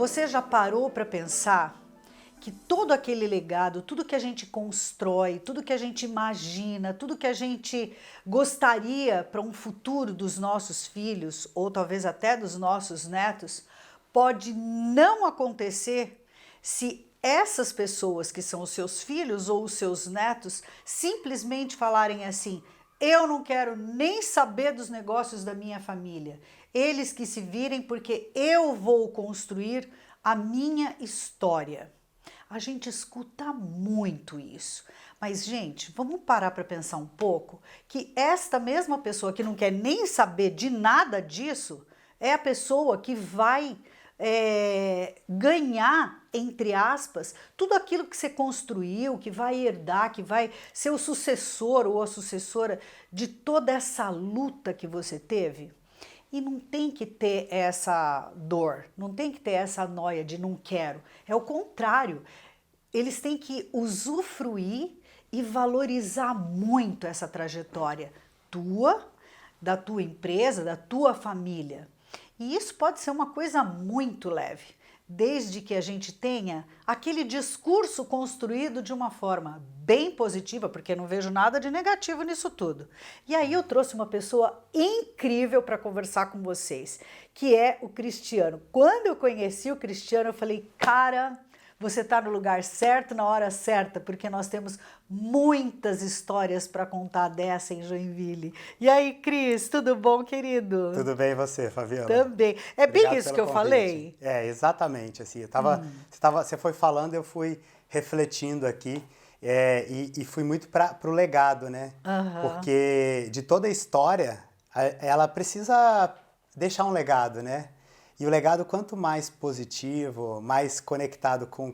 Você já parou para pensar que todo aquele legado, tudo que a gente constrói, tudo que a gente imagina, tudo que a gente gostaria para um futuro dos nossos filhos, ou talvez até dos nossos netos, pode não acontecer se essas pessoas que são os seus filhos ou os seus netos simplesmente falarem assim: eu não quero nem saber dos negócios da minha família. Eles que se virem, porque eu vou construir a minha história. A gente escuta muito isso. Mas, gente, vamos parar para pensar um pouco que esta mesma pessoa que não quer nem saber de nada disso é a pessoa que vai ganhar, entre aspas, tudo aquilo que você construiu, que vai herdar, que vai ser o sucessor ou a sucessora de toda essa luta que você teve. E não tem que ter essa dor, não tem que ter essa noia de não quero. É o contrário. Eles têm que usufruir e valorizar muito essa trajetória tua, da tua empresa, da tua família. E isso pode ser uma coisa muito leve, desde que a gente tenha aquele discurso construído de uma forma bem positiva, porque eu não vejo nada de negativo nisso tudo. E aí eu trouxe uma pessoa incrível para conversar com vocês, que é o Cristiano. Quando eu conheci o Cristiano, eu falei, cara, você está no lugar certo, na hora certa, porque nós temos muitas histórias para contar dessa em Joinville. E aí, Cris, tudo bom, querido? Tudo bem e você, Fabiola? Também. É bem Obrigado isso pelo que eu convite. falei? É, exatamente. Assim, você foi falando, eu fui refletindo aqui e fui muito para o legado, né? Porque de toda a história, ela precisa deixar um legado, né? E o legado, quanto mais positivo, mais conectado com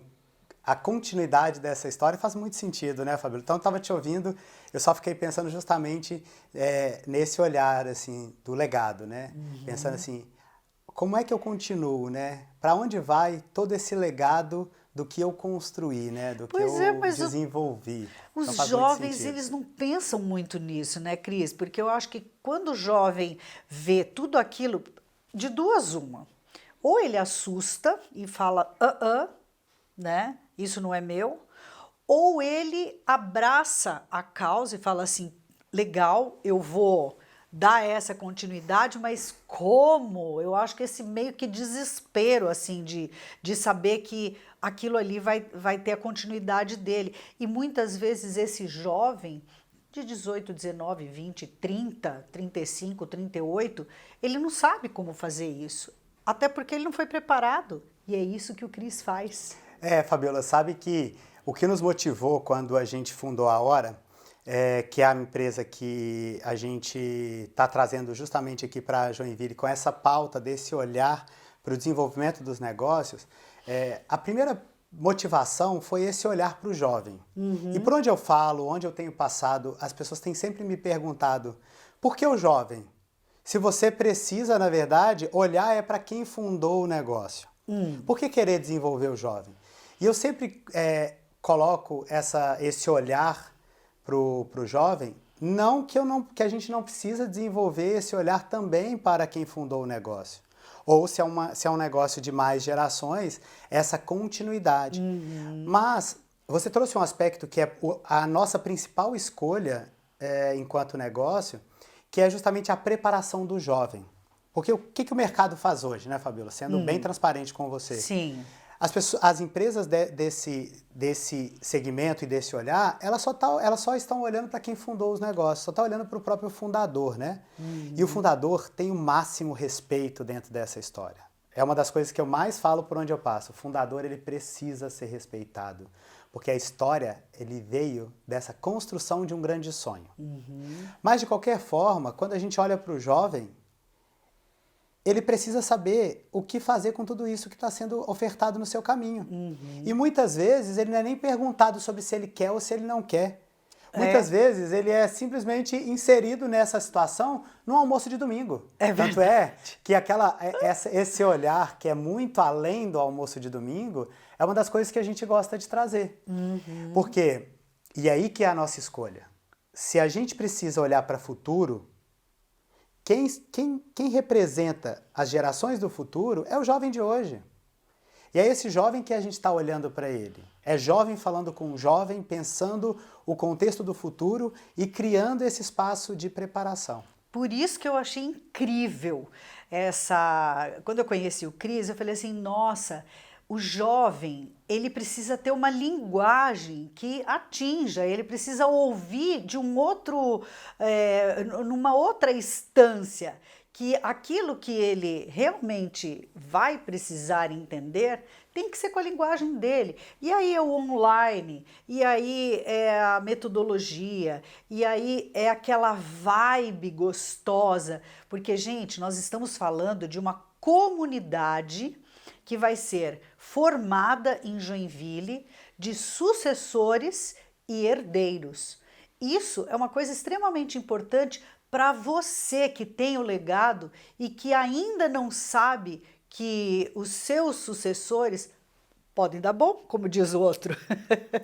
a continuidade dessa história, faz muito sentido, né, Fabiola? Então, eu estava te ouvindo, eu só fiquei pensando justamente nesse olhar, assim, do legado, né? Pensando assim, como é que eu continuo, né? Para onde vai todo esse legado do que eu construí, né? Do que Pois é, eu mas desenvolvi. os Então, faz muito jovens, sentido. eles não pensam muito nisso, né, Cris? Porque eu acho que quando o jovem vê tudo aquilo, de duas uma, ou ele assusta e fala, né? Isso não é meu. Ou ele abraça a causa e fala assim, legal, eu vou dar essa continuidade, mas como? Eu acho que esse meio que desespero, assim, de saber que aquilo ali vai ter a continuidade dele. E muitas vezes esse jovem de 18, 19, 20, 30, 35, 38, ele não sabe como fazer isso. Até porque ele não foi preparado. E é isso que o Cris faz. Fabiola, sabe que o que nos motivou quando a gente fundou a Hora, que é a empresa que a gente está trazendo justamente aqui para Joinville, com essa pauta desse olhar para o desenvolvimento dos negócios, a primeira motivação foi esse olhar para o jovem. E por onde eu falo, onde eu tenho passado, as pessoas têm sempre me perguntado, por que o jovem? Se você precisa, na verdade, olhar para quem fundou o negócio. Por que querer desenvolver o jovem? E eu sempre coloco esse olhar para o jovem, não que a gente não precisa desenvolver esse olhar também para quem fundou o negócio. Ou se é um negócio de mais gerações, essa continuidade. Mas você trouxe um aspecto que é a nossa principal escolha enquanto negócio, que é justamente a preparação do jovem. Porque o que o mercado faz hoje, né, Fabiola? Sendo bem transparente com você. Sim. As empresas desse segmento e desse olhar, elas só estão olhando para quem fundou os negócios, só está olhando para o próprio fundador, né? E o fundador tem o máximo respeito dentro dessa história. É uma das coisas que eu mais falo por onde eu passo. O fundador, ele precisa ser respeitado. Porque a história, ele veio dessa construção de um grande sonho. Mas, de qualquer forma, quando a gente olha para o jovem, ele precisa saber o que fazer com tudo isso que está sendo ofertado no seu caminho. E muitas vezes ele não é nem perguntado sobre se ele quer ou se ele não quer. Muitas vezes ele é simplesmente inserido nessa situação no almoço de domingo. Tanto é que esse olhar que é muito além do almoço de domingo é uma das coisas que a gente gosta de trazer. Porque, e aí que é a nossa escolha. Se a gente precisa olhar para o futuro, quem representa as gerações do futuro é o jovem de hoje. E é esse jovem que a gente está olhando para ele. É jovem falando com jovem, pensando o contexto do futuro e criando esse espaço de preparação. Por isso que eu achei incrível essa. Quando eu conheci o Cris, eu falei assim: nossa, o jovem, ele precisa ter uma linguagem que atinja, ele precisa ouvir de um outro, numa outra instância, que aquilo que ele realmente vai precisar entender tem que ser com a linguagem dele. E aí é o online, e aí é a metodologia, e aí é aquela vibe gostosa, porque, gente, nós estamos falando de uma comunidade que vai ser formada em Joinville de sucessores e herdeiros. Isso é uma coisa extremamente importante para você que tem o legado e que ainda não sabe que os seus sucessores podem dar bom, como diz o outro.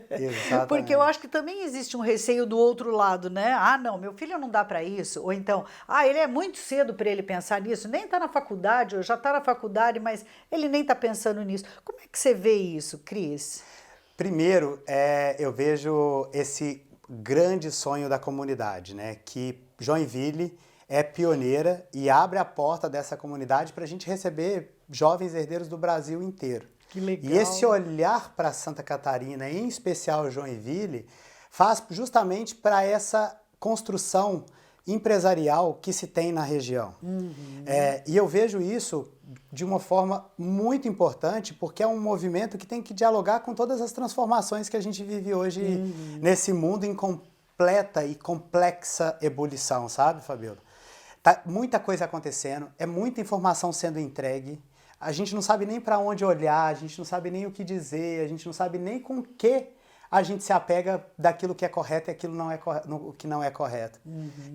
Exatamente. Porque eu acho que também existe um receio do outro lado, né? Ah, não, meu filho não dá para isso. Ou então, ele é muito cedo para ele pensar nisso, nem está na faculdade, ou já está na faculdade, mas ele nem está pensando nisso. Como é que você vê isso, Cris? Primeiro, eu vejo esse grande sonho da comunidade, né? Que Joinville é pioneira e abre a porta dessa comunidade para a gente receber jovens herdeiros do Brasil inteiro. Que legal. E esse olhar para Santa Catarina, em especial Joinville, faz justamente para essa construção empresarial que se tem na região. E eu vejo isso de uma forma muito importante, porque é um movimento que tem que dialogar com todas as transformações que a gente vive hoje nesse mundo em completa e complexa ebulição, sabe, Fabiola? Tá muita coisa acontecendo, é muita informação sendo entregue, a gente não sabe nem para onde olhar, a gente não sabe nem o que dizer, a gente não sabe nem com que a gente se apega daquilo que é correto e aquilo que não é correto.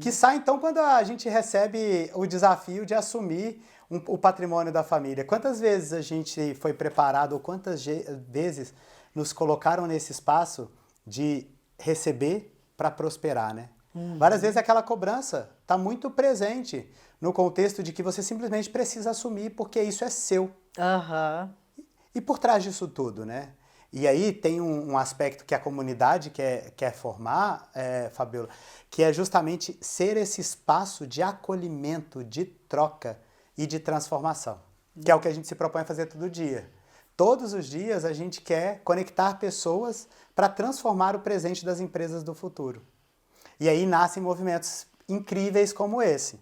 Quiçá, então, quando a gente recebe o desafio de assumir o patrimônio da família. Quantas vezes a gente foi preparado, ou quantas vezes nos colocaram nesse espaço de receber para prosperar, né? Várias vezes aquela cobrança está muito presente no contexto de que você simplesmente precisa assumir porque isso é seu. E por trás disso tudo, né? E aí tem um aspecto que a comunidade quer formar, Fabiola, que é justamente ser esse espaço de acolhimento, de troca e de transformação, que é o que a gente se propõe a fazer todo dia. Todos os dias a gente quer conectar pessoas para transformar o presente das empresas do futuro. E aí nascem movimentos incríveis como esse.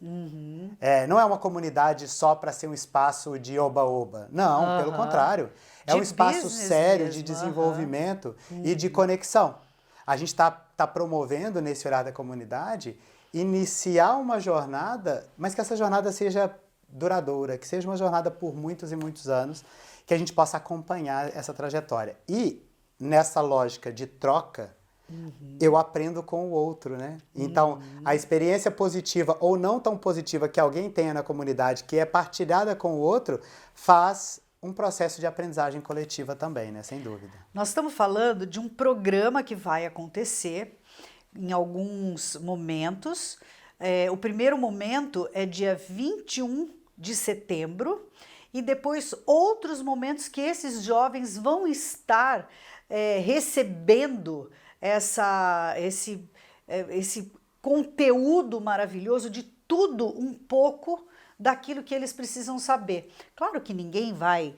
Não é uma comunidade só para ser um espaço de oba-oba. Não, pelo contrário. É um espaço sério mesmo, de desenvolvimento e de conexão. A gente está promovendo, nesse olhar da comunidade, iniciar uma jornada, mas que essa jornada seja duradoura, que seja uma jornada por muitos e muitos anos, que a gente possa acompanhar essa trajetória. E nessa lógica de troca, eu aprendo com o outro, né? Então, a experiência positiva ou não tão positiva que alguém tenha na comunidade, que é partilhada com o outro, faz um processo de aprendizagem coletiva também, né? Sem dúvida. Nós estamos falando de um programa que vai acontecer em alguns momentos. O primeiro momento é dia 21 de setembro e depois outros momentos que esses jovens vão estar recebendo esse conteúdo maravilhoso de tudo um pouco daquilo que eles precisam saber. Claro que ninguém vai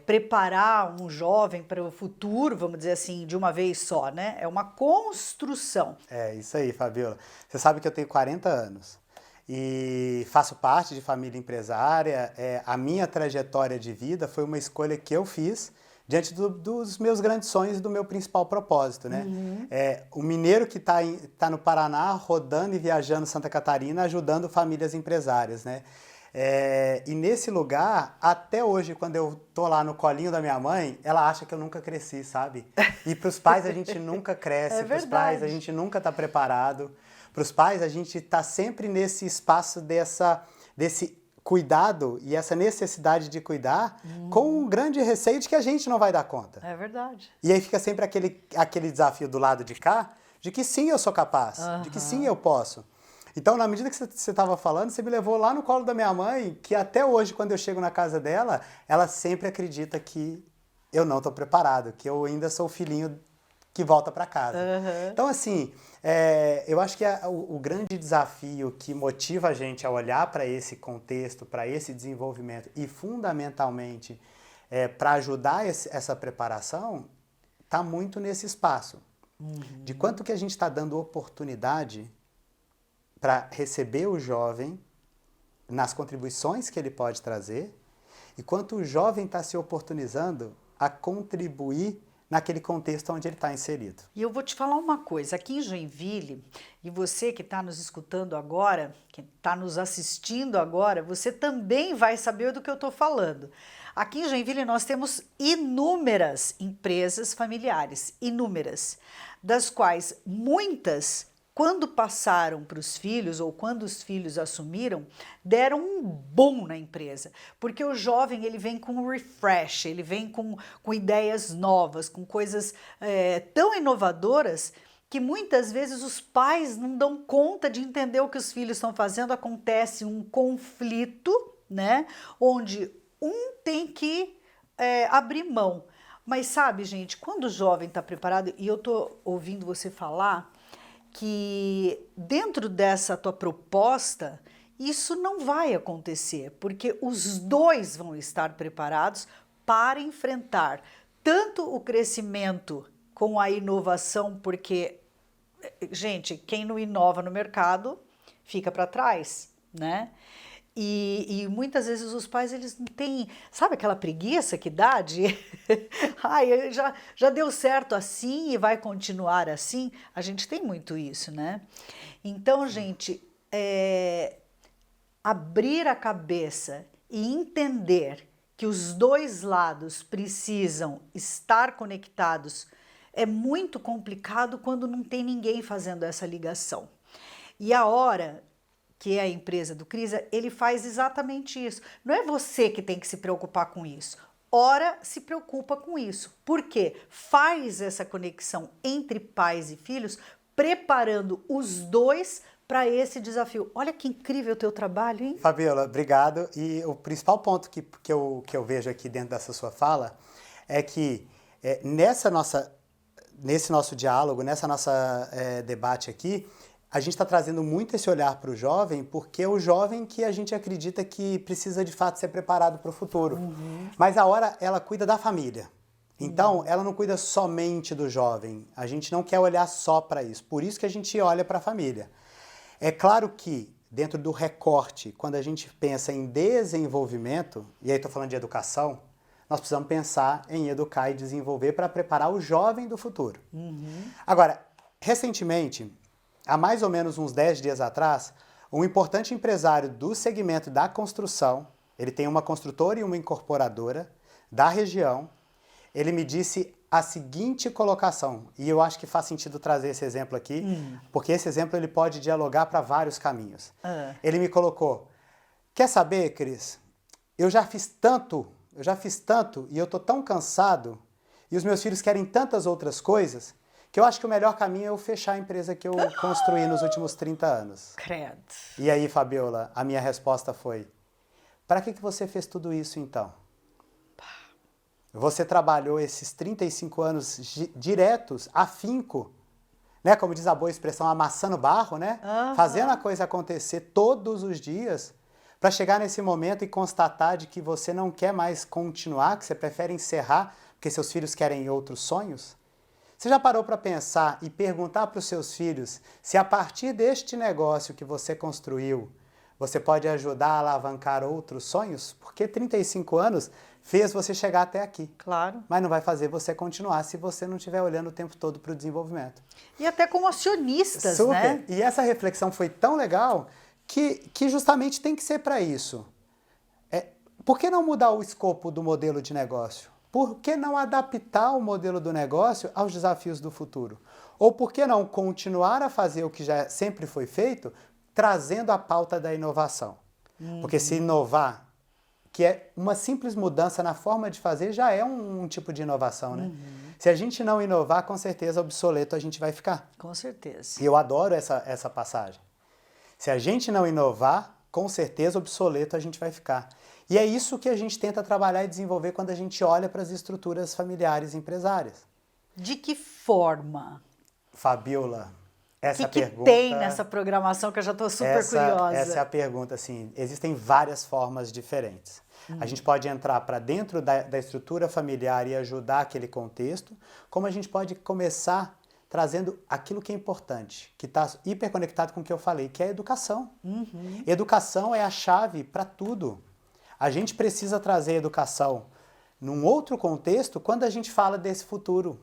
preparar um jovem para o futuro, vamos dizer assim, de uma vez só, né? É uma construção. É isso aí, Fabiola. Você sabe que eu tenho 40 anos e faço parte de família empresária. A minha trajetória de vida foi uma escolha que eu fiz diante dos meus grandes sonhos e do meu principal propósito, né? O mineiro que tá no Paraná, rodando e viajando Santa Catarina, ajudando famílias empresárias, né? E nesse lugar, até hoje, quando eu tô lá no colinho da minha mãe, ela acha que eu nunca cresci, sabe? E pros pais a gente nunca cresce, pros pais a gente nunca tá preparado, pros pais a gente tá sempre nesse espaço desse cuidado e essa necessidade de cuidar com um grande receio de que a gente não vai dar conta. É verdade. E aí fica sempre aquele desafio do lado de cá, de que sim, eu sou capaz, de que sim, eu posso. Então, na medida que você estava falando, você me levou lá no colo da minha mãe, que até hoje, quando eu chego na casa dela, ela sempre acredita que eu não estou preparado, que eu ainda sou o filhinho que volta para casa. Uhum. Então, assim, eu acho que o grande desafio que motiva a gente a olhar para esse contexto, para esse desenvolvimento e, fundamentalmente, para ajudar essa preparação, está muito nesse espaço. De quanto que a gente está dando oportunidade para receber o jovem nas contribuições que ele pode trazer e quanto o jovem está se oportunizando a contribuir naquele contexto onde ele está inserido. E eu vou te falar uma coisa, aqui em Joinville, e você que está nos escutando agora, que está nos assistindo agora, você também vai saber do que eu estou falando. Aqui em Joinville nós temos inúmeras empresas familiares, inúmeras, das quais muitas, quando passaram para os filhos ou quando os filhos assumiram, deram um boom na empresa, porque o jovem ele vem com um refresh, ele vem com ideias novas, com coisas tão inovadoras que muitas vezes os pais não dão conta de entender o que os filhos estão fazendo, acontece um conflito, né, onde um tem que abrir mão. Mas sabe, gente, quando o jovem está preparado, e eu estou ouvindo você falar, que dentro dessa tua proposta, isso não vai acontecer, porque os dois vão estar preparados para enfrentar tanto o crescimento com a inovação, porque, gente, quem não inova no mercado fica para trás, né? E muitas vezes os pais, eles não têm, sabe aquela preguiça que dá de, ai, já deu certo assim e vai continuar assim? A gente tem muito isso, né? Então, gente, abrir a cabeça e entender que os dois lados precisam estar conectados é muito complicado quando não tem ninguém fazendo essa ligação. E a hora que é a empresa do Crisa, ele faz exatamente isso. Não é você que tem que se preocupar com isso. Ora se preocupa com isso. Por quê? Faz essa conexão entre pais e filhos, preparando os dois para esse desafio. Olha que incrível o teu trabalho, hein? Fabiola, obrigado. E o principal ponto que eu vejo aqui dentro dessa sua fala é que nesse nosso diálogo, nessa nossa debate aqui, a gente está trazendo muito esse olhar para o jovem, porque é o jovem que a gente acredita que precisa de fato ser preparado para o futuro. Mas a hora ela cuida da família. Então, ela não cuida somente do jovem. A gente não quer olhar só para isso. Por isso que a gente olha para a família. É claro que, dentro do recorte, quando a gente pensa em desenvolvimento, e aí estou falando de educação, nós precisamos pensar em educar e desenvolver para preparar o jovem do futuro. Agora, recentemente, há mais ou menos uns 10 dias atrás, um importante empresário do segmento da construção, ele tem uma construtora e uma incorporadora da região, ele me disse a seguinte colocação, e eu acho que faz sentido trazer esse exemplo aqui, porque esse exemplo ele pode dialogar para vários caminhos. Ele me colocou, quer saber, Cris, eu já fiz tanto e eu estou tão cansado, e os meus filhos querem tantas outras coisas, que eu acho que o melhor caminho é eu fechar a empresa que eu construí nos últimos 30 anos. Credo. E aí, Fabiola, a minha resposta foi, para que você fez tudo isso então? Você trabalhou esses 35 anos diretos, afinco, né? Como diz a boa expressão, amassando barro, né? Fazendo a coisa acontecer todos os dias, para chegar nesse momento e constatar de que você não quer mais continuar, que você prefere encerrar, porque seus filhos querem outros sonhos? Você já parou para pensar e perguntar para os seus filhos se a partir deste negócio que você construiu, você pode ajudar a alavancar outros sonhos? Porque 35 anos fez você chegar até aqui. Claro. Mas não vai fazer você continuar se você não estiver olhando o tempo todo para o desenvolvimento. E até como acionistas, Super. né? E essa reflexão foi tão legal que justamente tem que ser para isso. Por que não mudar o escopo do modelo de negócio? Por que não adaptar o modelo do negócio aos desafios do futuro? Ou por que não continuar a fazer o que já sempre foi feito, trazendo a pauta da inovação? Porque se inovar, que é uma simples mudança na forma de fazer, já é um tipo de inovação, né? Se a gente não inovar, com certeza obsoleto a gente vai ficar. Com certeza. E eu adoro essa passagem. Se a gente não inovar, com certeza obsoleto a gente vai ficar. E é isso que a gente tenta trabalhar e desenvolver quando a gente olha para as estruturas familiares e empresárias. De que forma? Fabiola, essa O que pergunta... tem nessa programação que eu já estou super curiosa? Essa é a pergunta, assim, existem várias formas diferentes. A gente pode entrar para dentro da estrutura familiar e ajudar aquele contexto, como a gente pode começar trazendo aquilo que é importante, que está hiperconectado com o que eu falei, que é a educação. Educação é a chave para tudo. A gente precisa trazer educação num outro contexto quando a gente fala desse futuro.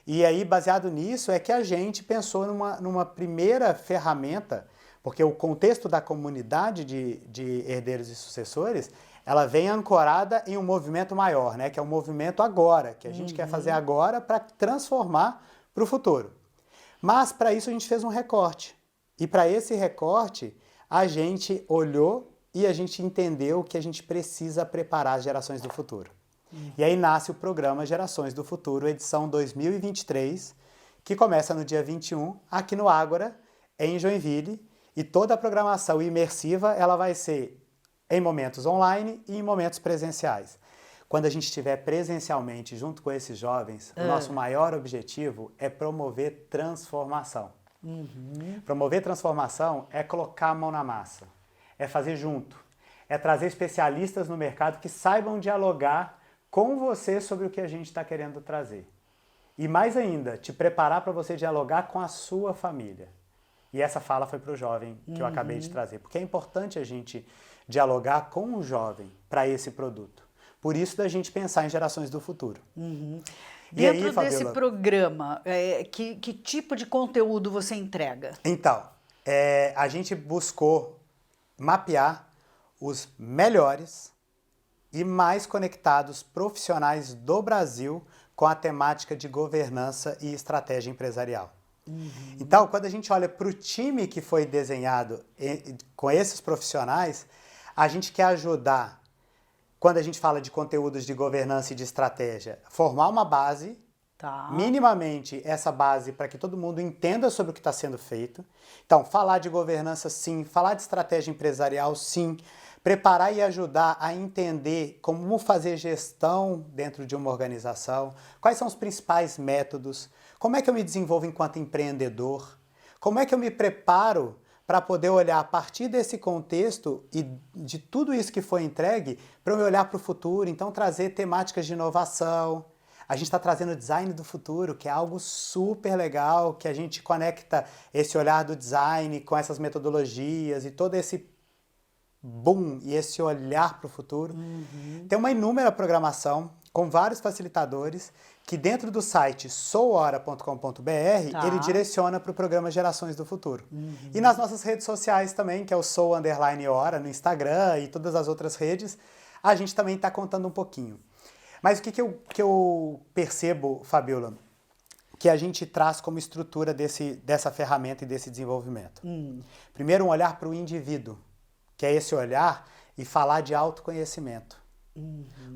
E aí, baseado nisso, é que a gente pensou numa primeira ferramenta, porque o contexto da comunidade de herdeiros e sucessores, ela vem ancorada em um movimento maior, né? Que é um movimento agora, que a gente quer fazer agora para transformar para o futuro. Mas, para isso, a gente fez um recorte. E para esse recorte, a gente olhou e a gente entendeu que a gente precisa preparar as gerações do futuro. E aí nasce o programa Gerações do Futuro, edição 2023, que começa no dia 21, aqui no Ágora, em Joinville, e toda a programação imersiva ela vai ser em momentos online e em momentos presenciais. Quando a gente estiver presencialmente junto com esses jovens, o nosso maior objetivo é promover transformação. Promover transformação é colocar a mão na massa, é fazer junto, é trazer especialistas no mercado que saibam dialogar com você sobre o que a gente está querendo trazer. E mais ainda, te preparar para você dialogar com a sua família. E essa fala foi para o jovem que eu acabei de trazer, porque é importante a gente dialogar com o jovem para esse produto. Por isso da gente pensar em gerações do futuro. Dentro desse programa, que tipo de conteúdo você entrega? Então, a gente buscou mapear os melhores e mais conectados profissionais do Brasil com a temática de governança e estratégia empresarial. Então, quando a gente olha para o time que foi desenhado com esses profissionais, a gente quer ajudar, quando a gente fala de conteúdos de governança e de estratégia, formar uma base, minimamente essa base para que todo mundo entenda sobre o que está sendo feito. Então, falar de governança sim, falar de estratégia empresarial sim, preparar e ajudar a entender como fazer gestão dentro de uma organização, quais são os principais métodos, como é que eu me desenvolvo enquanto empreendedor, como é que eu me preparo para poder olhar a partir desse contexto e de tudo isso que foi entregue, para eu olhar para o futuro, então trazer temáticas de inovação. A gente está trazendo design do futuro, que é algo super legal, que a gente conecta esse olhar do design com essas metodologias e todo esse boom e esse olhar para o futuro. Tem uma inúmera programação com vários facilitadores que dentro do site souhora.com.br ele direciona para o programa Gerações do Futuro. E nas nossas redes sociais também, que é o sou_hora no Instagram e todas as outras redes, a gente também está contando um pouquinho. Mas o que eu percebo, Fabiola, que a gente traz como estrutura dessa ferramenta e desse desenvolvimento? Primeiro, um olhar para o indivíduo, que é esse olhar e falar de autoconhecimento.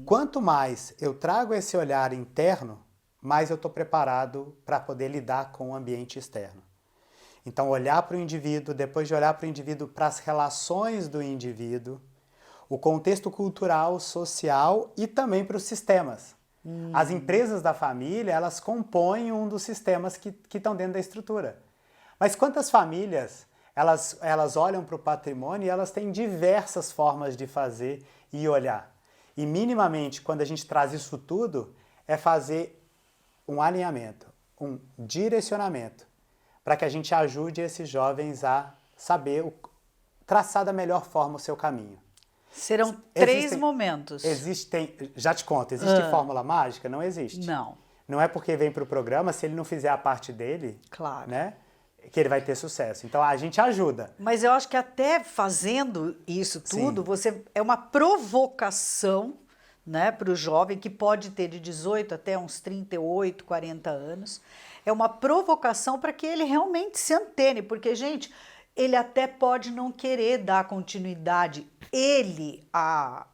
Quanto mais eu trago esse olhar interno, mais eu estou preparado para poder lidar com o ambiente externo. Então, olhar para o indivíduo, depois de olhar para o indivíduo, para as relações do indivíduo, o contexto cultural, social e também para os sistemas. As empresas da família, elas compõem um dos sistemas que estão dentro da estrutura. Mas quantas famílias, elas olham para o patrimônio e elas têm diversas formas de fazer e olhar. E minimamente, quando a gente traz isso tudo, é fazer um alinhamento, um direcionamento, para que a gente ajude esses jovens a saber traçar da melhor forma o seu caminho. Serão três momentos. Já te conto, existe fórmula mágica? Não existe. Não. Não é porque vem para o programa, se ele não fizer a parte dele, claro, né, que ele vai ter sucesso. Então a gente ajuda. Mas eu acho que até fazendo isso tudo, é uma provocação, né, para o jovem que pode ter de 18 até uns 38, 40 anos. É uma provocação para que ele realmente se antene, porque, gente, ele até pode não querer dar continuidade,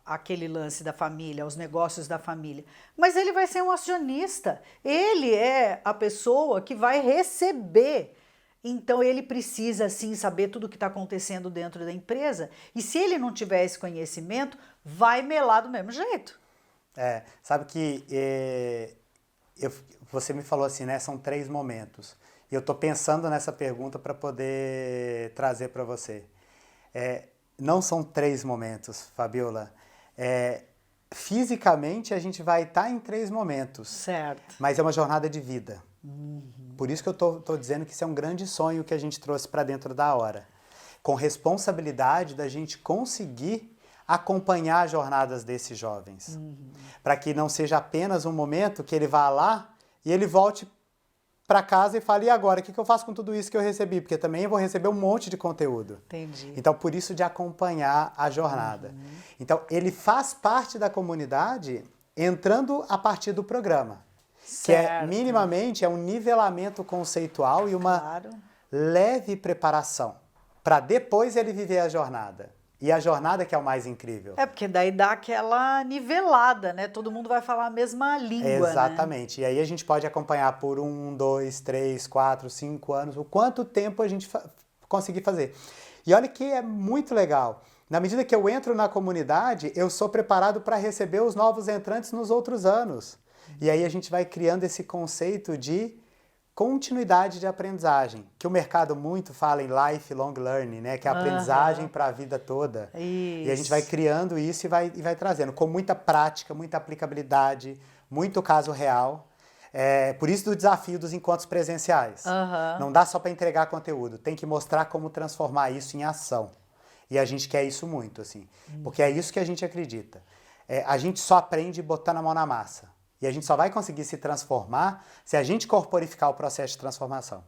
aquele lance da família, aos negócios da família, mas ele vai ser um acionista, ele é a pessoa que vai receber Então ele precisa sim saber tudo o que está acontecendo dentro da empresa, e se ele não tiver esse conhecimento, vai melar do mesmo jeito. Sabe que você me falou assim, né? São 3 momentos. E eu estou pensando nessa pergunta para poder trazer para você. Não são 3 momentos, Fabiola. Fisicamente a gente vai estar em 3 momentos. Certo. Mas é uma jornada de vida. Por isso que eu estou dizendo que isso é um grande sonho que a gente trouxe para dentro da hora. Com responsabilidade da gente conseguir acompanhar as jornadas desses jovens. Para que não seja apenas um momento que ele vá lá e ele volte para casa e fale, e agora, o que eu faço com tudo isso que eu recebi? Porque também eu vou receber um monte de conteúdo. Entendi. Então, por isso de acompanhar a jornada. Então, ele faz parte da comunidade entrando a partir do programa. Certo. Que minimamente, um nivelamento conceitual e uma leve preparação. Para depois ele viver a jornada. E a jornada que é o mais incrível. Porque daí dá aquela nivelada, né? Todo mundo vai falar a mesma língua, Exatamente. né? E aí a gente pode acompanhar por 1, 2, 3, 4, 5 anos, o quanto tempo a gente conseguir fazer. E olha que é muito legal. Na medida que eu entro na comunidade, eu sou preparado para receber os novos entrantes nos outros anos. E aí a gente vai criando esse conceito de continuidade de aprendizagem, que o mercado muito fala em lifelong learning, né? Que é a aprendizagem para a vida toda. Isso. E a gente vai criando isso e vai trazendo, com muita prática, muita aplicabilidade, muito caso real. Por isso do desafio dos encontros presenciais. Não dá só para entregar conteúdo, tem que mostrar como transformar isso em ação. E a gente quer isso muito, assim, porque é isso que a gente acredita. A gente só aprende botando a mão na massa. E a gente só vai conseguir se transformar se a gente corporificar o processo de transformação.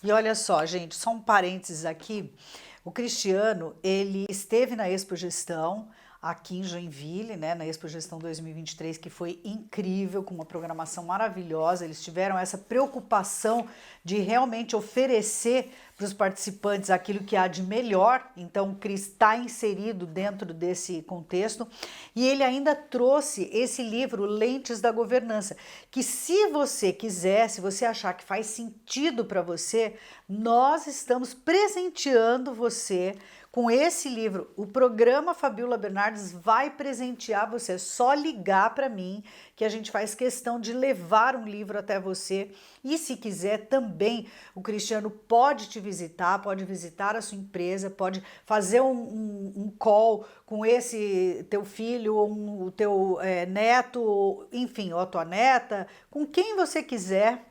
E olha só, gente, só um parênteses aqui. O Cristiano, ele esteve na Expo Gestão aqui em Joinville, né, na Expo Gestão 2023, que foi incrível, com uma programação maravilhosa. Eles tiveram essa preocupação de realmente oferecer para os participantes aquilo que há de melhor. Então, o Cris está inserido dentro desse contexto. E ele ainda trouxe esse livro, Lentes da Governança, que se você quiser, se você achar que faz sentido para você, nós estamos presenteando você com esse livro. O programa Fabiola Bernardes vai presentear você. É só ligar para mim que a gente faz questão de levar um livro até você. E se quiser também, o Cristiano pode te visitar, pode visitar a sua empresa, pode fazer um call com esse teu filho, ou o teu neto, enfim, ou a tua neta, com quem você quiser,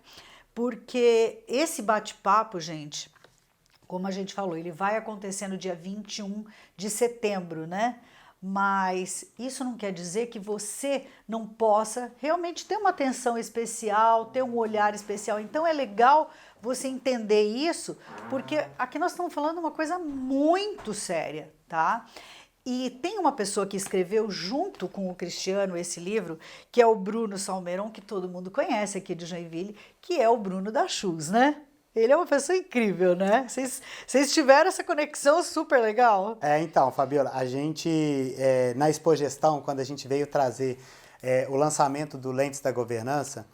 porque esse bate-papo, gente, como a gente falou, ele vai acontecer no dia 21 de setembro, né? Mas isso não quer dizer que você não possa realmente ter uma atenção especial, ter um olhar especial. Então é legal você entender isso, porque aqui nós estamos falando uma coisa muito séria, tá? E tem uma pessoa que escreveu junto com o Cristiano esse livro, que é o Bruno Salmeron, que todo mundo conhece aqui de Joinville, que é o Bruno da Shoes, né? Ele é uma pessoa incrível, né? Vocês tiveram essa conexão super legal? Então, Fabiola, a gente, na Expo Gestão, quando a gente veio trazer o lançamento do Lentes da Governança,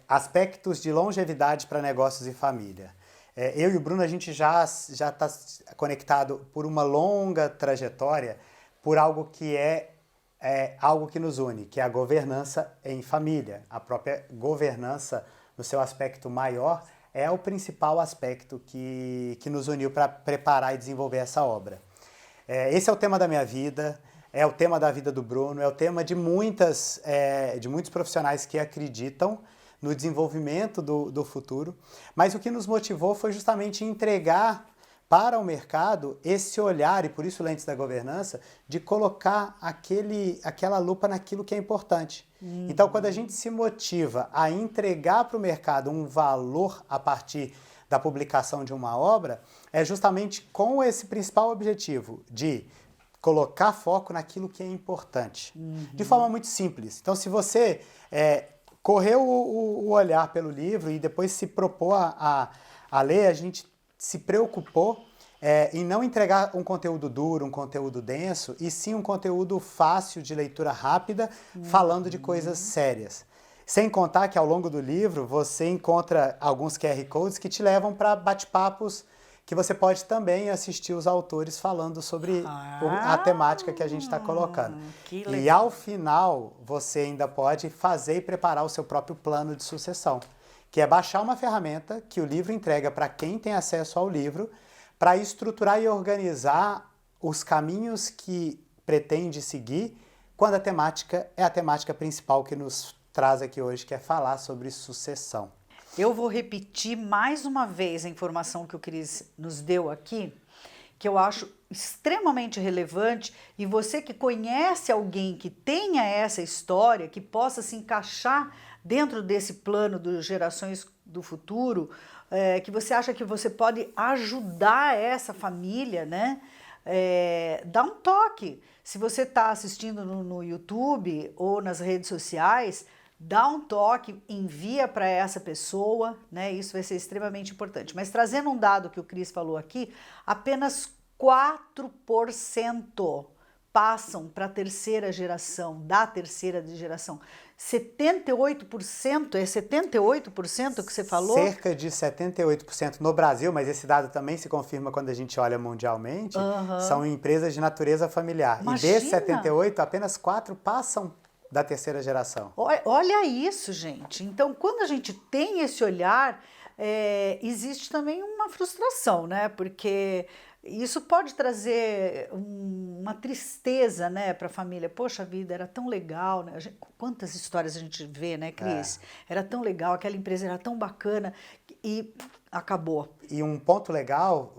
aspectos de longevidade para negócios e família. Eu e o Bruno, a gente já está conectado por uma longa trajetória, por algo que algo que nos une, que é a governança em família. A própria governança, no seu aspecto maior, é o principal aspecto que nos uniu para preparar e desenvolver essa obra. Esse é o tema da minha vida, é o tema da vida do Bruno, é o tema de muitos profissionais que acreditam no desenvolvimento do futuro, mas o que nos motivou foi justamente entregar para o mercado esse olhar, e por isso Lentes da Governança, de colocar aquela lupa naquilo que é importante. Então, quando a gente se motiva a entregar para o mercado um valor a partir da publicação de uma obra, é justamente com esse principal objetivo de colocar foco naquilo que é importante, de forma muito simples. Então, se você correu o olhar pelo livro e depois se propôs a ler, a gente se preocupou em não entregar um conteúdo duro, um conteúdo denso, e sim um conteúdo fácil, de leitura rápida, falando de coisas sérias. Sem contar que ao longo do livro você encontra alguns QR Codes que te levam para bate-papos que você pode também assistir os autores falando sobre a temática que a gente está colocando. Que E legal. ao final você ainda pode fazer e preparar o seu próprio plano de sucessão, que é baixar uma ferramenta que o livro entrega para quem tem acesso ao livro, para estruturar e organizar os caminhos que pretende seguir quando a temática é a temática principal que nos traz aqui hoje, que é falar sobre sucessão. Eu vou repetir mais uma vez a informação que o Cris nos deu aqui, que eu acho extremamente relevante, e você que conhece alguém que tenha essa história, que possa se encaixar dentro desse plano dos Gerações do Futuro, que você acha que você pode ajudar essa família, né? Dá um toque. Se você está assistindo no YouTube ou nas redes sociais, dá um toque, envia para essa pessoa, né? Isso vai ser extremamente importante. Mas trazendo um dado que o Cris falou aqui, apenas 4% passam para a terceira geração, da terceira geração. 78%, é 78% que você falou? Cerca de 78% no Brasil, mas esse dado também se confirma quando a gente olha mundialmente, são empresas de natureza familiar. Imagina! E desses 78, apenas 4 passam da terceira geração. Olha isso, gente. Então, quando a gente tem esse olhar, existe também uma frustração, né? Porque isso pode trazer uma tristeza, né, para a família. Poxa vida, era tão legal, né? Quantas histórias a gente vê, né, Cris? Era tão legal, aquela empresa era tão bacana e acabou. E um ponto legal,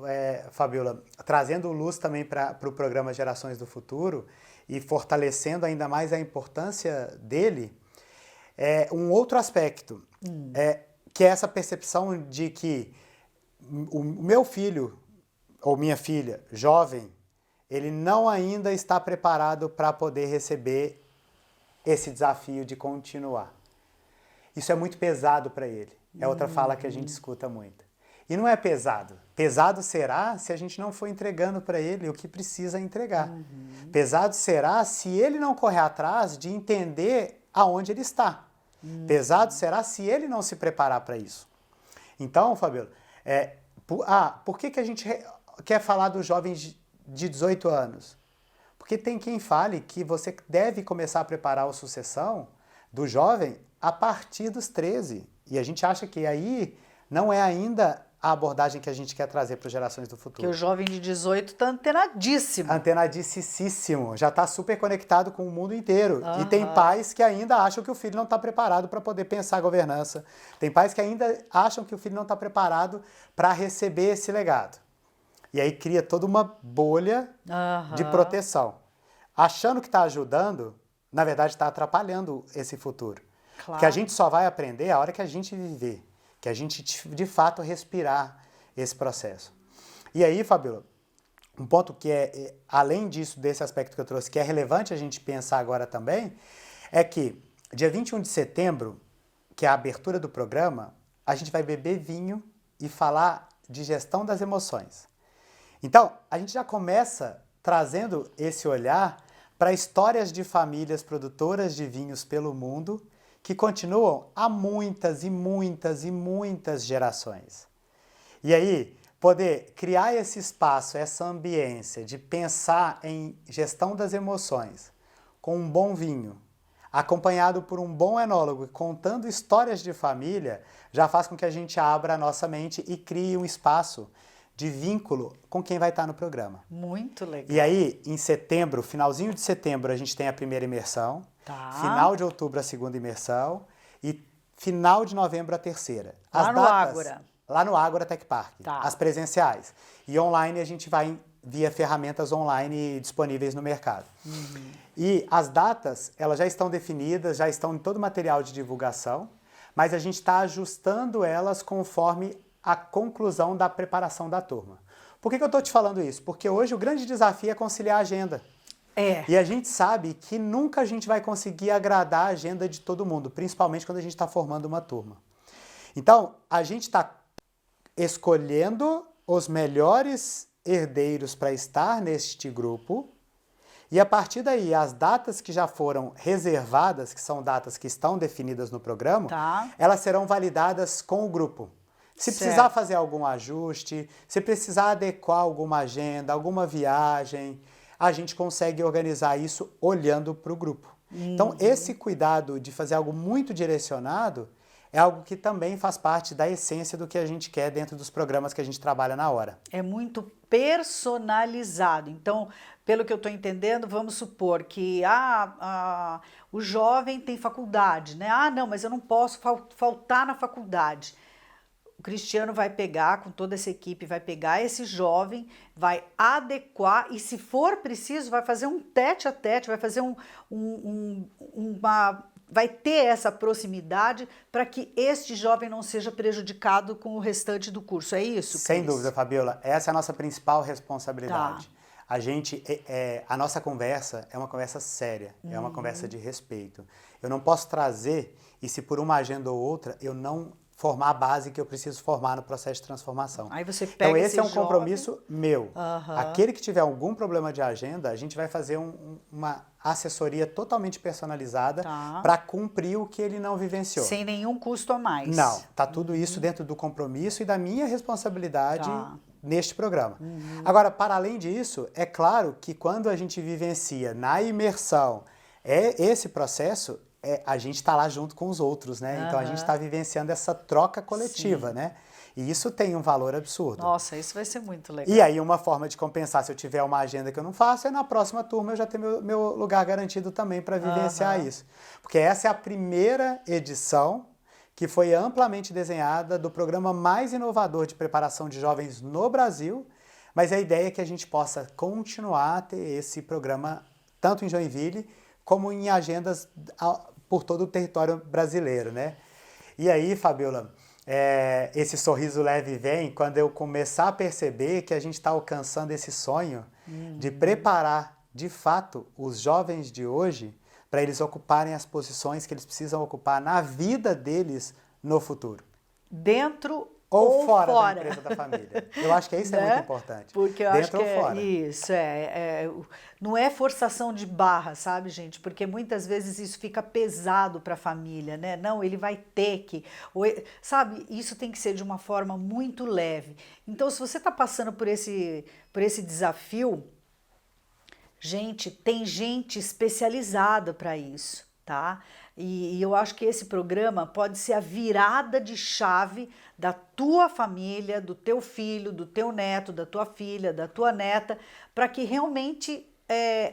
Fabiola, trazendo luz também para o programa Gerações do Futuro e fortalecendo ainda mais a importância dele, um outro aspecto, que é essa percepção de que o meu filho ou minha filha, jovem, ele não ainda está preparado para poder receber esse desafio de continuar. Isso é muito pesado para ele. É outra fala que a gente escuta muito. E não é pesado. Pesado será se a gente não for entregando para ele o que precisa entregar. Pesado será se ele não correr atrás de entender aonde ele está. Pesado será se ele não se preparar para isso. Então, Fabiola, por que a gente quer falar dos jovens de 18 anos? Porque tem quem fale que você deve começar a preparar a sucessão do jovem a partir dos 13. E a gente acha que aí não é ainda a abordagem que a gente quer trazer para as Gerações do Futuro. Porque o jovem de 18 está antenadíssimo. Antenadíssimo. Já está super conectado com o mundo inteiro. E tem pais que ainda acham que o filho não está preparado para poder pensar a governança. Tem pais que ainda acham que o filho não está preparado para receber esse legado. E aí cria toda uma bolha de proteção. Achando que está ajudando, na verdade está atrapalhando esse futuro. Claro. Que a gente só vai aprender a hora que a gente viver, que a gente de fato respirar esse processo. E aí, Fabiola, um ponto que além disso, desse aspecto que eu trouxe, que é relevante a gente pensar agora também, é que dia 21 de setembro, que é a abertura do programa, a gente vai beber vinho e falar de gestão das emoções. Então, a gente já começa trazendo esse olhar para histórias de famílias produtoras de vinhos pelo mundo que continuam há muitas e muitas e muitas gerações. E aí, poder criar esse espaço, essa ambiência de pensar em gestão das emoções com um bom vinho, acompanhado por um bom enólogo contando histórias de família, já faz com que a gente abra a nossa mente e crie um espaço de vínculo com quem vai estar no programa. Muito legal. E aí, em setembro, finalzinho de setembro, a gente tem a primeira imersão, final de outubro a segunda imersão e final de novembro a terceira. Lá no Ágora. Lá no Ágora Tech Park, as presenciais. E online a gente vai via ferramentas online disponíveis no mercado. E as datas, elas já estão definidas, já estão em todo o material de divulgação, mas a gente está ajustando elas conforme a conclusão da preparação da turma. Por que eu estou te falando isso? Porque hoje o grande desafio é conciliar a agenda. E a gente sabe que nunca a gente vai conseguir agradar a agenda de todo mundo, principalmente quando a gente está formando uma turma. Então, a gente está escolhendo os melhores herdeiros para estar neste grupo E a partir daí, as datas que já foram reservadas, que são datas que estão definidas no programa, Tá. elas serão validadas com o grupo. Se precisar fazer algum ajuste, se precisar adequar alguma agenda, alguma viagem, a gente consegue organizar isso olhando para o grupo. Então, esse cuidado de fazer algo muito direcionado é algo que também faz parte da essência do que a gente quer dentro dos programas que a gente trabalha na hora. É muito personalizado. Então, pelo que eu estou entendendo, vamos supor que o jovem tem faculdade, né? Ah, não, mas eu não posso faltar na faculdade. O Cristiano vai pegar, com toda essa equipe, vai pegar esse jovem, vai adequar e, se for preciso, vai fazer um tete-a-tete, vai fazer vai ter essa proximidade para que este jovem não seja prejudicado com o restante do curso. É isso, Cris? Sem dúvida, Fabiola. Essa é a nossa principal responsabilidade. Tá. A nossa conversa é uma conversa séria, é uma conversa de respeito. Eu não posso trazer, e se por uma agenda ou outra, eu não formar a base que eu preciso formar no processo de transformação. Aí você pega então esse é um jovem... compromisso meu. Aquele que tiver algum problema de agenda, a gente vai fazer uma assessoria totalmente personalizada para cumprir o que ele não vivenciou. Sem nenhum custo a mais. Não, tá tudo isso dentro do compromisso e da minha responsabilidade neste programa. Agora, para além disso, é claro que quando a gente vivencia na imersão esse processo, a gente está lá junto com os outros, né? Então a gente está vivenciando essa troca coletiva, né? E isso tem um valor absurdo. Nossa, isso vai ser muito legal. E aí uma forma de compensar, se eu tiver uma agenda que eu não faço, é na próxima turma eu já ter meu lugar garantido também para vivenciar isso. Porque essa é a primeira edição que foi amplamente desenhada do programa mais inovador de preparação de jovens no Brasil, mas a ideia é que a gente possa continuar a ter esse programa tanto em Joinville como em agendas por todo o território brasileiro, né? E aí, Fabiola, esse sorriso leve vem quando eu começar a perceber que a gente está alcançando esse sonho de preparar, de fato, os jovens de hoje para eles ocuparem as posições que eles precisam ocupar na vida deles no futuro. Dentro ou fora da empresa da família. Eu acho que isso é muito importante. Porque eu acho que isso não é forçação de barra, sabe, gente? Porque muitas vezes isso fica pesado para a família, né? Não, ele vai ter que, sabe? Isso tem que ser de uma forma muito leve. Então, se você está passando por esse desafio, gente, tem gente especializada para isso, tá? E eu acho que esse programa pode ser a virada de chave da tua família, do teu filho, do teu neto, da tua filha, da tua neta, para que realmente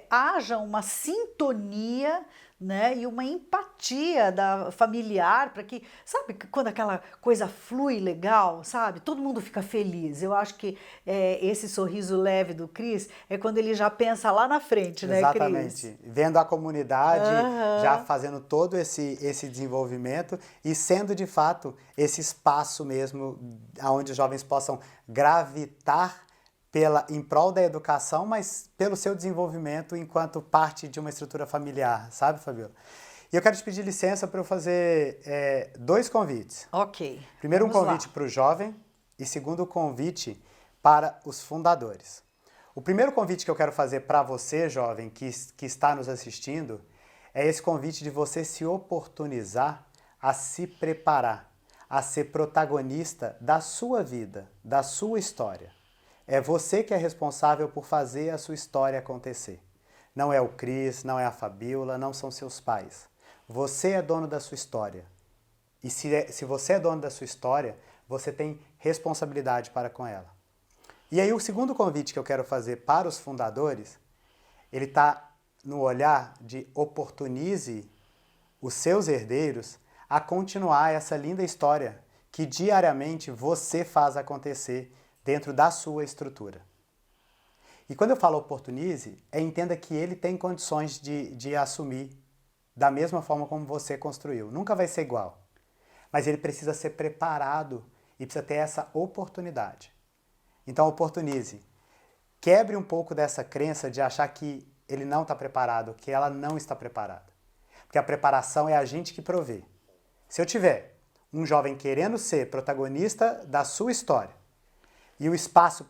haja uma sintonia, né, e uma empatia familiar, para que, sabe, quando aquela coisa flui legal, sabe, todo mundo fica feliz. Eu acho que esse sorriso leve do Cris é quando ele já pensa lá na frente, né, Cris? Exatamente, vendo a comunidade já fazendo todo esse desenvolvimento e sendo de fato esse espaço mesmo onde os jovens possam gravitar em prol da educação, mas pelo seu desenvolvimento enquanto parte de uma estrutura familiar, sabe, Fabiola? E eu quero te pedir licença para eu fazer 2 convites. Ok. Primeiro, um convite para o jovem e segundo, convite para os fundadores. O primeiro convite que eu quero fazer para você, jovem, que está nos assistindo, é esse convite de você se oportunizar a se preparar, a ser protagonista da sua vida, da sua história. É você que é responsável por fazer a sua história acontecer. Não é o Cris, não é a Fabiola, não são seus pais. Você é dono da sua história. E se você é dono da sua história, você tem responsabilidade para com ela. E aí o segundo convite que eu quero fazer para os fundadores, ele está no olhar de oportunize os seus herdeiros a continuar essa linda história que diariamente você faz acontecer dentro da sua estrutura. E quando eu falo oportunize, entenda que ele tem condições de assumir da mesma forma como você construiu. Nunca vai ser igual. Mas ele precisa ser preparado e precisa ter essa oportunidade. Então oportunize. Quebre um pouco dessa crença de achar que ele não está preparado, que ela não está preparada. Porque a preparação é a gente que provê. Se eu tiver um jovem querendo ser protagonista da sua história, e o espaço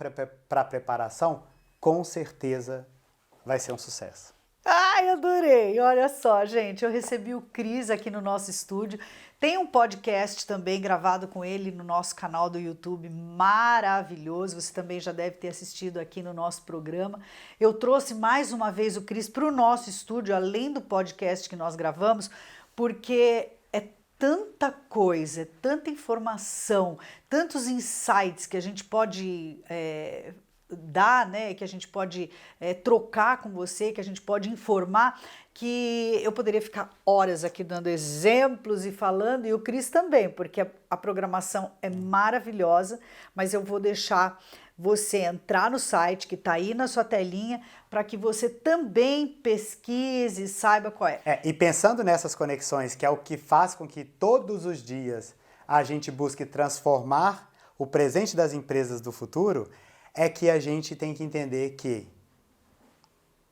para preparação, com certeza, vai ser um sucesso. Ai, adorei! Olha só, gente, eu recebi o Cris aqui no nosso estúdio. Tem um podcast também gravado com ele no nosso canal do YouTube, maravilhoso. Você também já deve ter assistido aqui no nosso programa. Eu trouxe mais uma vez o Cris para o nosso estúdio, além do podcast que nós gravamos, porque é tanta coisa, é tanta informação, tantos insights que a gente pode dar, né, que a gente pode trocar com você, que a gente pode informar, que eu poderia ficar horas aqui dando exemplos e falando, e o Cris também, porque a programação é maravilhosa, mas eu vou deixar você entrar no site que está aí na sua telinha para que você também pesquise e saiba qual é. E pensando nessas conexões, que é o que faz com que todos os dias a gente busque transformar o presente das empresas do futuro, é que a gente tem que entender que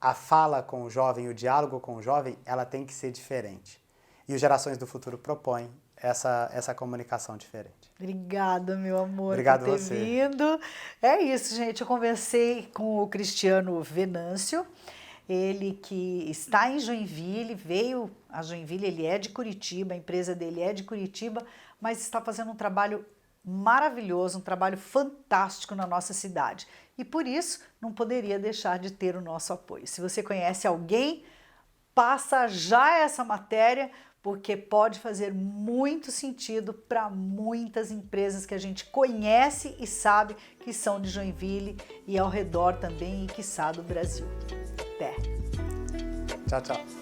a fala com o jovem, o diálogo com o jovem, ela tem que ser diferente. E os Gerações do Futuro propõem essa comunicação diferente. Obrigada, meu amor, Obrigado por ter você. vindo. É isso, gente. Eu conversei com o Cristiano Venâncio, ele que está em Joinville, veio a Joinville, ele é de Curitiba, a empresa dele é de Curitiba, mas está fazendo um trabalho maravilhoso, um trabalho fantástico na nossa cidade. E por isso não poderia deixar de ter o nosso apoio. Se você conhece alguém, passa já essa matéria, porque pode fazer muito sentido para muitas empresas que a gente conhece e sabe que são de Joinville e ao redor também e quiçá do Brasil. Até! Tchau, tchau.